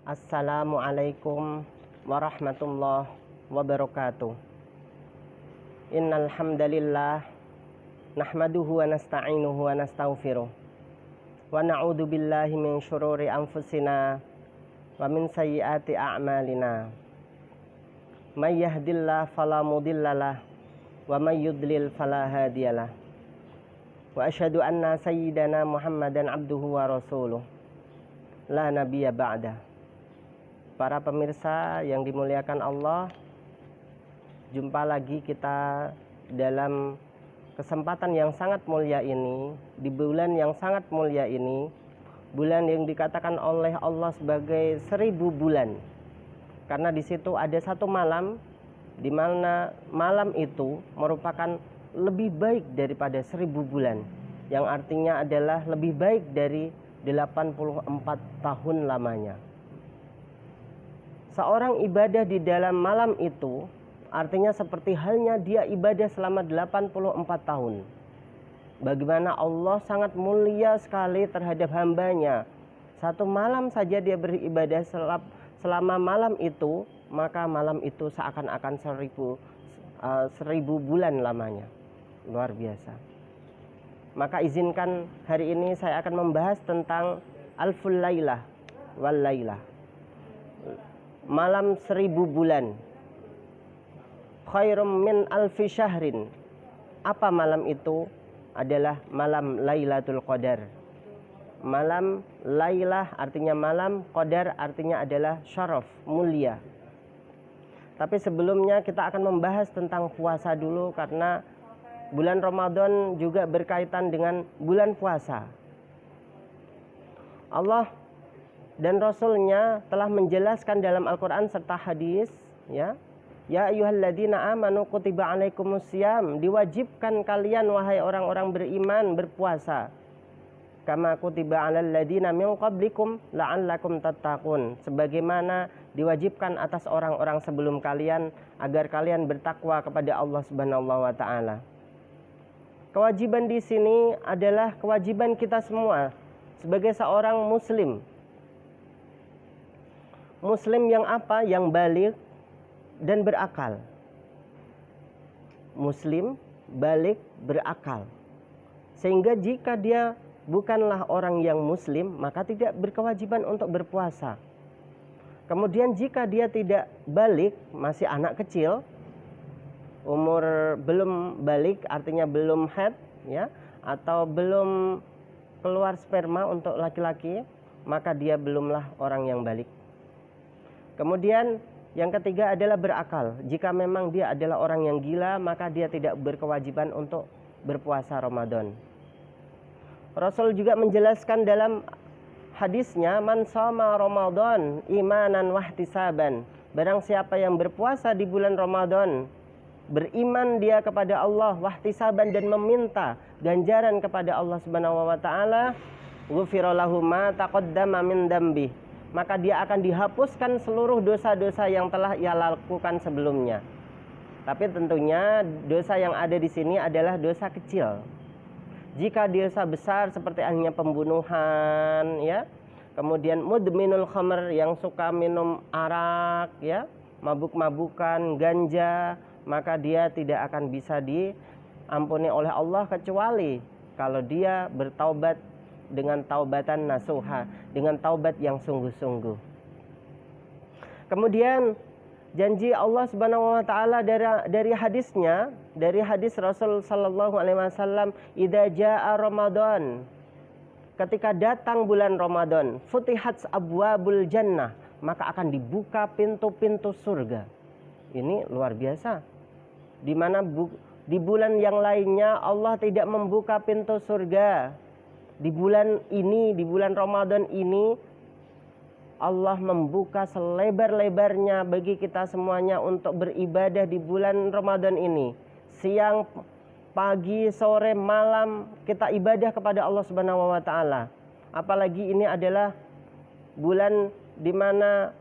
Assalamualaikum warahmatullahi wabarakatuh. Innal hamdalillah nahmaduhu wa nasta'inuhu wa nastaghfiruh wa na'udzu billahi min syururi anfusina wa min sayyiati a'malina. May yahdihillahu fala mudhillalah wa may yudlil fala hadiyalah. Wa asyhadu anna sayyidana Muhammadan abduhu wa rasuluh la nabiyya ba'da. Para pemirsa yang dimuliakan Allah, jumpa lagi kita dalam kesempatan yang sangat mulia ini, di bulan yang sangat mulia ini, bulan yang dikatakan oleh Allah sebagai 1000 bulan. Karena di situ ada satu malam, di mana malam itu merupakan lebih baik daripada 1000 bulan, yang artinya adalah lebih baik dari 84 tahun lamanya. Seorang ibadah di dalam malam itu artinya seperti halnya dia ibadah selama 84 tahun. Bagaimana Allah sangat mulia sekali terhadap hambanya. Satu malam saja dia beribadah selama malam itu, maka malam itu seakan-akan 1000 bulan lamanya. Luar biasa. Maka izinkan hari ini saya akan membahas tentang Alful Lailah wal Lailah. Malam 1000 bulan. Khairum min alfi syahrin. Apa malam itu? Adalah malam Lailatul Qadar. Malam Lailah artinya malam, Qadar artinya adalah syaraf, mulia. Tapi sebelumnya kita akan membahas tentang puasa dulu, karena bulan Ramadan juga berkaitan dengan bulan puasa. Allah dan Rasulnya telah menjelaskan dalam Al-Quran serta hadis, ya ayyuhalladzina amanu kutiba alaikumusiyam, diwajibkan kalian wahai orang-orang beriman berpuasa, kama kutiba alal ladzina min qablikum la'allakum tattaqun, sebagaimana diwajibkan atas orang-orang sebelum kalian agar kalian bertakwa kepada Allah Subhanahu wa taala. Kewajiban di sini adalah kewajiban kita semua sebagai seorang muslim. Muslim yang apa? Yang baligh dan berakal. Muslim, baligh, berakal. Sehingga jika dia bukanlah orang yang muslim, maka tidak berkewajiban untuk berpuasa. Kemudian jika dia tidak baligh, masih anak kecil, umur belum baligh artinya belum haid, ya, atau belum keluar sperma untuk laki-laki, maka dia belumlah orang yang baligh. Kemudian yang ketiga adalah berakal. Jika memang dia adalah orang yang gila, maka dia tidak berkewajiban untuk berpuasa Ramadan. Rasul juga menjelaskan dalam hadisnya, man shoma Ramadan imanan wahtisaban. Barang siapa yang berpuasa di bulan Ramadan, beriman dia kepada Allah, wahtisaban, dan meminta ganjaran kepada Allah Subhanahu wa taala, ghufira lahu ma taqaddama min dzambi, maka dia akan dihapuskan seluruh dosa-dosa yang telah ia lakukan sebelumnya. Tapi tentunya dosa yang ada di sini adalah dosa kecil. Jika dosa besar seperti hanya pembunuhan, ya, kemudian mudminul khamr, yang suka minum arak, ya, mabuk-mabukan, ganja, maka dia tidak akan bisa diampuni oleh Allah kecuali kalau dia bertaubat dengan taubatan nasuha, dengan taubat yang sungguh-sungguh. Kemudian janji Allah Subhanahu wa taala dari hadisnya, dari hadis Rasul sallallahu alaihi wasallam, idza jaa Ramadan, ketika datang bulan Ramadan, futihat abwabul jannah, maka akan dibuka pintu-pintu surga. Ini luar biasa. Di mana di bulan yang lainnya Allah tidak membuka pintu surga. Di bulan ini, di bulan Ramadan ini, Allah membuka selebar-lebarnya bagi kita semuanya untuk beribadah di bulan Ramadan ini. Siang, pagi, sore, malam kita ibadah kepada Allah Subhanahu wa taala. Apalagi ini adalah bulan di mana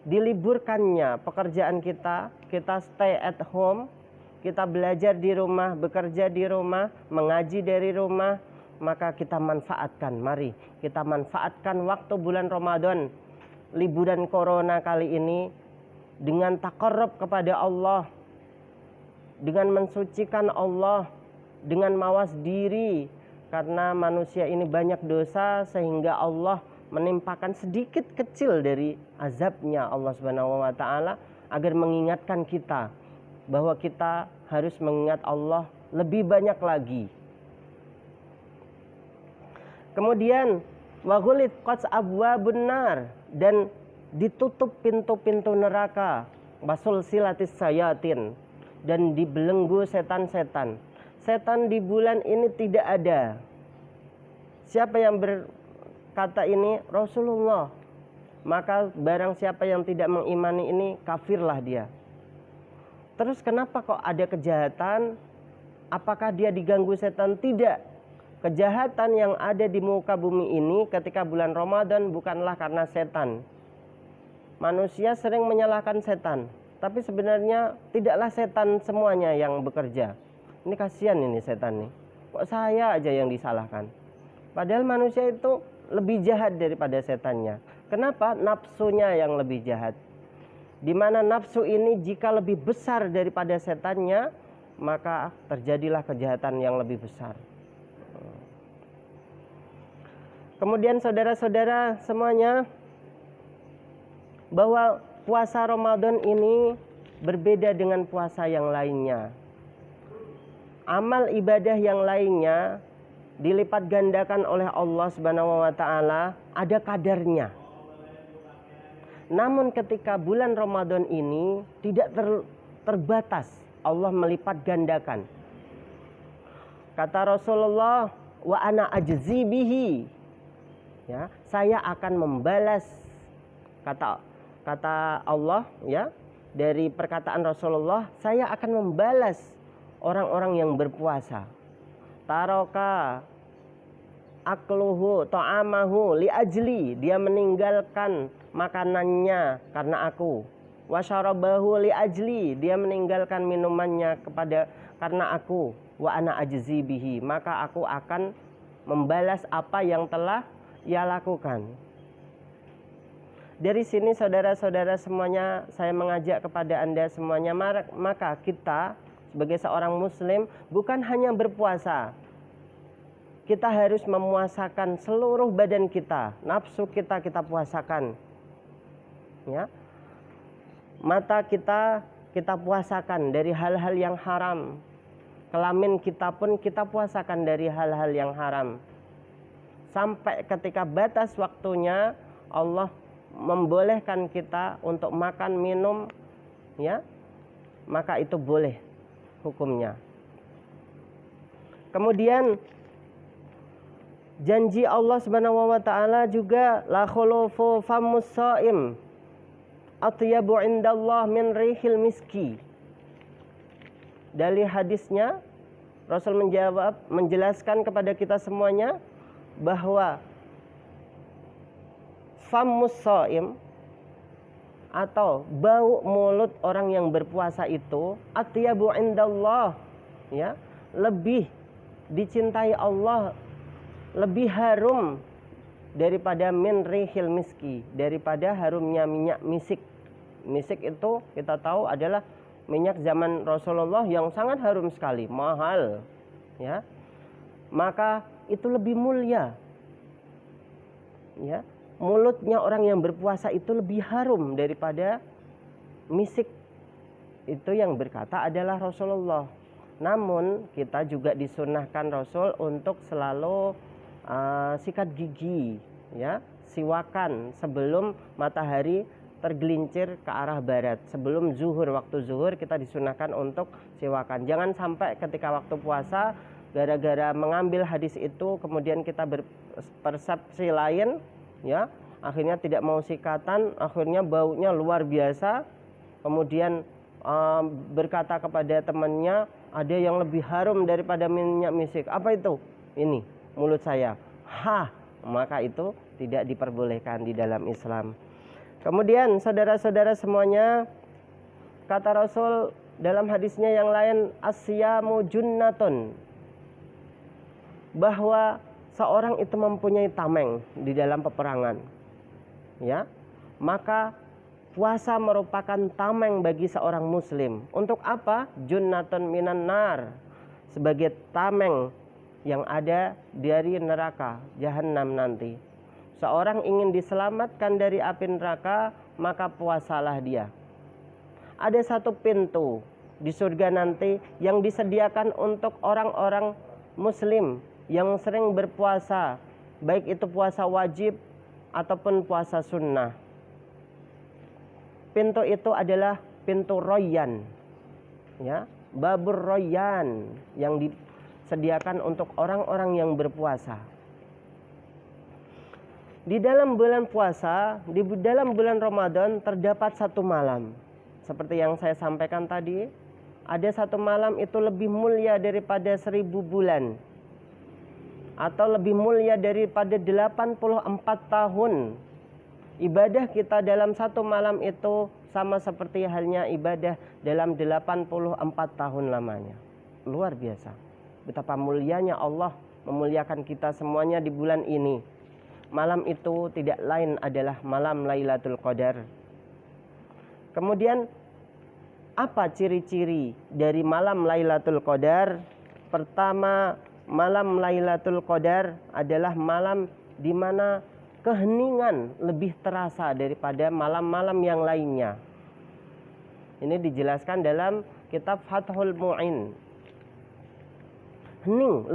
diliburkannya pekerjaan kita, kita stay at home, kita belajar di rumah, bekerja di rumah, mengaji dari rumah, maka kita manfaatkan. Mari kita manfaatkan waktu bulan Ramadan liburan corona kali ini dengan taqarrub kepada Allah, dengan mensucikan Allah, dengan mawas diri, karena manusia ini banyak dosa sehingga Allah menimpakan sedikit kecil dari azabnya Allah Subhanahu wa taala, agar mengingatkan kita bahwa kita harus mengingat Allah lebih banyak lagi. Kemudian wa ghuliqat abwabun nar, dan ditutup pintu-pintu neraka, wasul silatis sayatin, dan dibelenggu setan-setan. Setan di bulan ini tidak ada. Siapa yang berkata ini? Rasulullah. Maka barang siapa yang tidak mengimani ini, kafirlah dia. Terus kenapa kok ada kejahatan? Apakah dia diganggu setan? Tidak. Kejahatan yang ada di muka bumi ini ketika bulan Ramadan bukanlah karena setan. Manusia sering menyalahkan setan, tapi sebenarnya tidaklah setan semuanya yang bekerja. Ini kasihan ini setan nih. Kok saya aja yang disalahkan? Padahal manusia itu lebih jahat daripada setannya. Kenapa? Nafsunya yang lebih jahat. Di mana nafsu ini jika lebih besar daripada setannya, maka terjadilah kejahatan yang lebih besar. Kemudian saudara-saudara semuanya, bahwa puasa Ramadan ini berbeda dengan puasa yang lainnya. Amal ibadah yang lainnya dilipat gandakan oleh Allah Subhanahu wa taala, ada kadarnya. Namun ketika bulan Ramadan ini tidak terbatas, Allah melipat gandakan. Kata Rasulullah, wa ana ajzi bihi. Ya, saya akan membalas, kata Allah, ya, dari perkataan Rasulullah, saya akan membalas orang-orang yang berpuasa. Taroka akluhu ta'amahu li ajli, dia meninggalkan makanannya karena aku. Wasyarabahu li ajli, dia meninggalkan minumannya karena aku. Wa ana ajzi bihi, maka aku akan membalas apa yang telah ia lakukan. Dari sini saudara-saudara semuanya, saya mengajak kepada Anda semuanya, maka kita sebagai seorang muslim bukan hanya berpuasa. Kita harus memuasakan seluruh badan kita, nafsu kita puasakan. Ya. Mata kita puasakan dari hal-hal yang haram. Kelamin kita pun kita puasakan dari hal-hal yang haram. Sampai ketika batas waktunya Allah membolehkan kita untuk makan minum, ya, maka itu boleh hukumnya. Kemudian janji Allah Subhanahu wa taala juga la khulufu famus shaim atyabu indallah min rihil miski. Dari hadisnya Rasul menjelaskan kepada kita semuanya bahwa famus shaim atau bau mulut orang yang berpuasa itu atyabu indallah, ya, lebih dicintai Allah, lebih harum daripada min rihil miski, daripada harumnya minyak misik. Misik itu kita tahu adalah minyak zaman Rasulullah yang sangat harum sekali, mahal, ya. Maka itu lebih mulia, ya. Mulutnya orang yang berpuasa itu lebih harum daripada misik. Itu yang berkata adalah Rasulullah. Namun kita juga disunahkan Rasul untuk selalu sikat gigi, ya, siwakan sebelum matahari tergelincir ke arah barat. Sebelum zuhur, waktu zuhur kita disunahkan untuk siwakan. Jangan sampai ketika waktu puasa gara-gara mengambil hadis itu kemudian kita berpersepsi lain, ya, akhirnya tidak mau sikatan, akhirnya baunya luar biasa, kemudian berkata kepada temannya, ada yang lebih harum daripada minyak misik. Apa itu? Ini mulut saya. Maka itu tidak diperbolehkan di dalam Islam. Kemudian saudara-saudara semuanya, kata Rasul dalam hadisnya yang lain, asyamu junnatun, bahwa seorang itu mempunyai tameng di dalam peperangan, ya, maka puasa merupakan tameng bagi seorang muslim. Untuk apa? Junnatun minan nar, sebagai tameng yang ada dari neraka jahanam nanti. Seorang ingin diselamatkan dari api neraka, maka puasalah dia. Ada satu pintu di surga nanti yang disediakan untuk orang-orang muslim yang sering berpuasa, baik itu puasa wajib ataupun puasa sunnah. Pintu itu adalah pintu Royan, ya, Babur Royan, yang disediakan untuk orang-orang yang berpuasa. Di dalam bulan puasa, di dalam bulan Ramadan terdapat satu malam. Seperti yang saya sampaikan tadi, ada satu malam itu lebih mulia daripada 1000 bulan. Atau lebih mulia daripada 84 tahun. Ibadah kita dalam satu malam itu sama seperti halnya ibadah dalam 84 tahun lamanya. Luar biasa. Betapa mulianya Allah memuliakan kita semuanya di bulan ini. Malam itu tidak lain adalah malam Lailatul Qadar. Kemudian apa ciri-ciri dari malam Lailatul Qadar? Pertama, malam Lailatul Qadar adalah malam di mana keheningan lebih terasa daripada malam-malam yang lainnya. Ini dijelaskan dalam kitab Fathul Mu'in. Hening,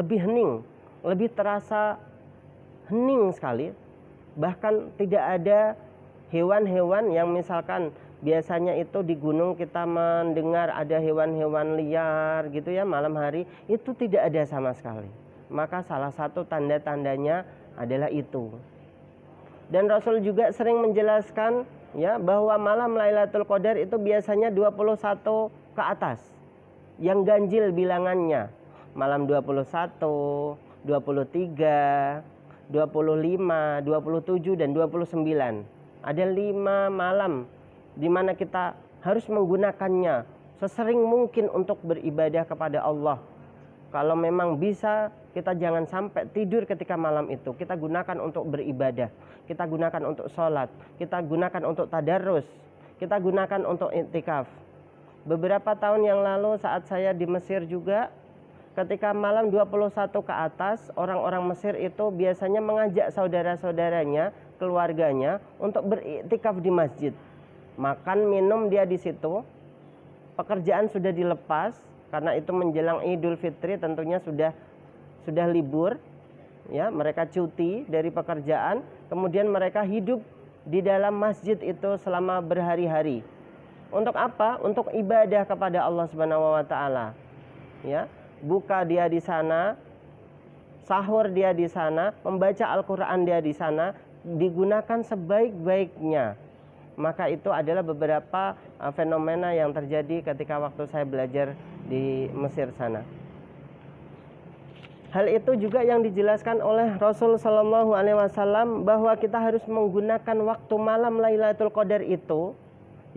lebih terasa hening sekali. Bahkan tidak ada hewan-hewan yang misalkan biasanya itu di gunung kita mendengar ada hewan-hewan liar gitu ya malam hari, itu tidak ada sama sekali. Maka salah satu tanda-tandanya adalah itu. Dan Rasul juga sering menjelaskan ya bahwa malam Lailatul Qadar itu biasanya 21 ke atas yang ganjil bilangannya. Malam 21, 23, 25, 27 dan 29. Ada 5 malam di mana kita harus menggunakannya sesering mungkin untuk beribadah kepada Allah. Kalau memang bisa, kita jangan sampai tidur ketika malam itu. Kita gunakan untuk beribadah, kita gunakan untuk sholat, kita gunakan untuk tadarus, kita gunakan untuk iktikaf. Beberapa tahun yang lalu saat saya di Mesir juga, ketika malam 21 ke atas, orang-orang Mesir itu biasanya mengajak saudara-saudaranya, keluarganya untuk beriktikaf di masjid. Makan, minum dia di situ. Pekerjaan sudah dilepas karena itu menjelang Idul Fitri, tentunya sudah libur. Ya, mereka cuti dari pekerjaan, kemudian mereka hidup di dalam masjid itu selama berhari-hari. Untuk apa? Untuk ibadah kepada Allah Subhanahu wa taala. Ya. Buka dia di sana, sahur dia di sana, membaca Al-Quran dia di sana, digunakan sebaik-baiknya. Maka itu adalah beberapa fenomena yang terjadi ketika waktu saya belajar di Mesir sana. Hal itu juga yang dijelaskan oleh Rasul Shallallahu Alaihi Wasallam bahwa kita harus menggunakan waktu malam Lailatul Qadar itu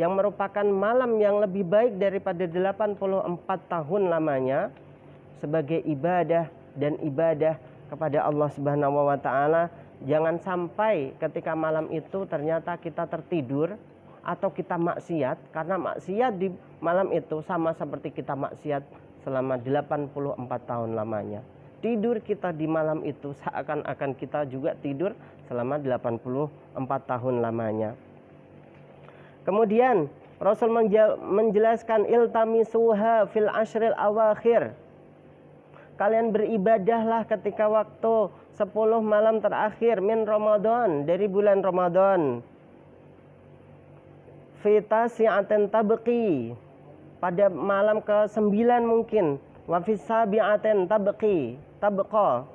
yang merupakan malam yang lebih baik daripada 84 tahun lamanya, sebagai ibadah dan ibadah kepada Allah Subhanahu wa taala. Jangan sampai ketika malam itu ternyata kita tertidur atau kita maksiat, karena maksiat di malam itu sama seperti kita maksiat selama 84 tahun lamanya. Tidur kita di malam itu seakan-akan kita juga tidur selama 84 tahun lamanya. Kemudian Rasul menjelaskan iltamisuha fil ashril awakhir. Kalian beribadahlah ketika waktu 10 malam terakhir min Ramadan, dari bulan Ramadan. Fita si'aten tabqi, pada malam ke-9 mungkin. Wa fisa bi'aten tabqa,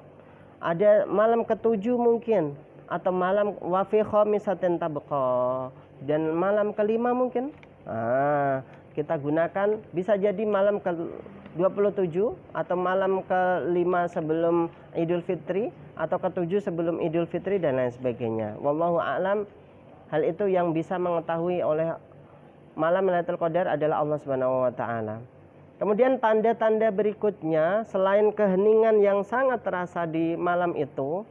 ada malam ke-7 mungkin, atau malam wa fi khamisaten tabqa, dan malam ke-5 mungkin. Kita gunakan, bisa jadi malam ke-27 atau malam ke-5 sebelum Idul Fitri, atau ke-7 sebelum Idul Fitri, dan lain sebagainya. Wallahu a'lam. Hal itu yang bisa mengetahui oleh malam Lailatul Qadar adalah Allah Subhanahu wa taala. Kemudian tanda-tanda berikutnya selain keheningan yang sangat terasa di malam itu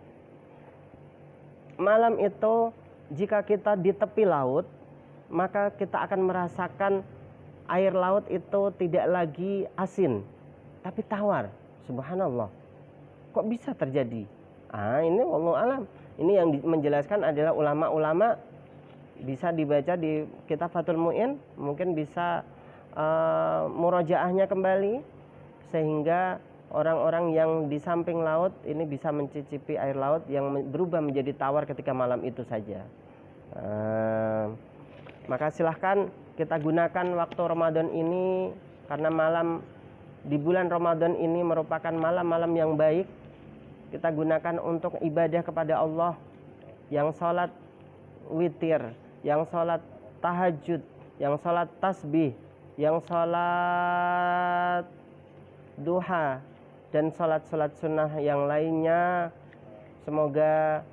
jika kita di tepi laut, maka kita akan merasakan air laut itu tidak lagi asin, tapi tawar. Subhanallah. Kok bisa terjadi? Ini wallahu alam. Ini yang menjelaskan adalah ulama-ulama, bisa dibaca di kitab Fathul Mu'in, mungkin bisa murojaahnya kembali, sehingga orang-orang yang di samping laut ini bisa mencicipi air laut yang berubah menjadi tawar ketika malam itu saja. Maka silahkan kita gunakan waktu Ramadan ini, karena malam di bulan Ramadan ini merupakan malam-malam yang baik. Kita gunakan untuk ibadah kepada Allah, yang sholat witir, yang sholat tahajud, yang sholat tasbih, yang sholat duha, dan sholat-sholat sunnah yang lainnya. Semoga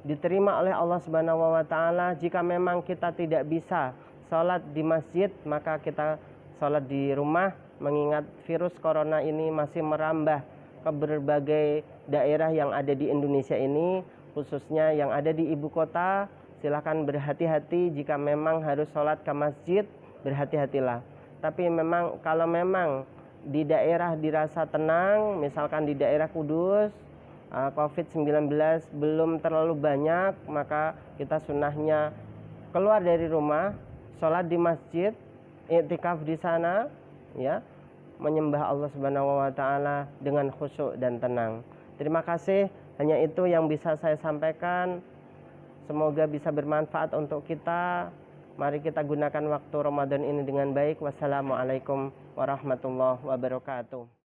diterima oleh Allah Subhanahu wa Ta'ala. Jika memang kita tidak bisa sholat di masjid, maka kita sholat di rumah, mengingat virus corona ini masih merambah ke berbagai daerah yang ada di Indonesia ini, khususnya yang ada di ibu kota. Silahkan berhati-hati, jika memang harus sholat ke masjid, berhati-hatilah. Tapi memang kalau memang di daerah dirasa tenang, misalkan di daerah Kudus, COVID-19 belum terlalu banyak, maka kita sunnahnya keluar dari rumah, sholat di masjid, iktikaf di sana, ya, menyembah Allah Subhanahu wa Ta'ala dengan khusyuk dan tenang. Terima kasih, hanya itu yang bisa saya sampaikan. Semoga bisa bermanfaat untuk kita. Mari kita gunakan waktu Ramadan ini dengan baik. Wassalamualaikum warahmatullahi wabarakatuh.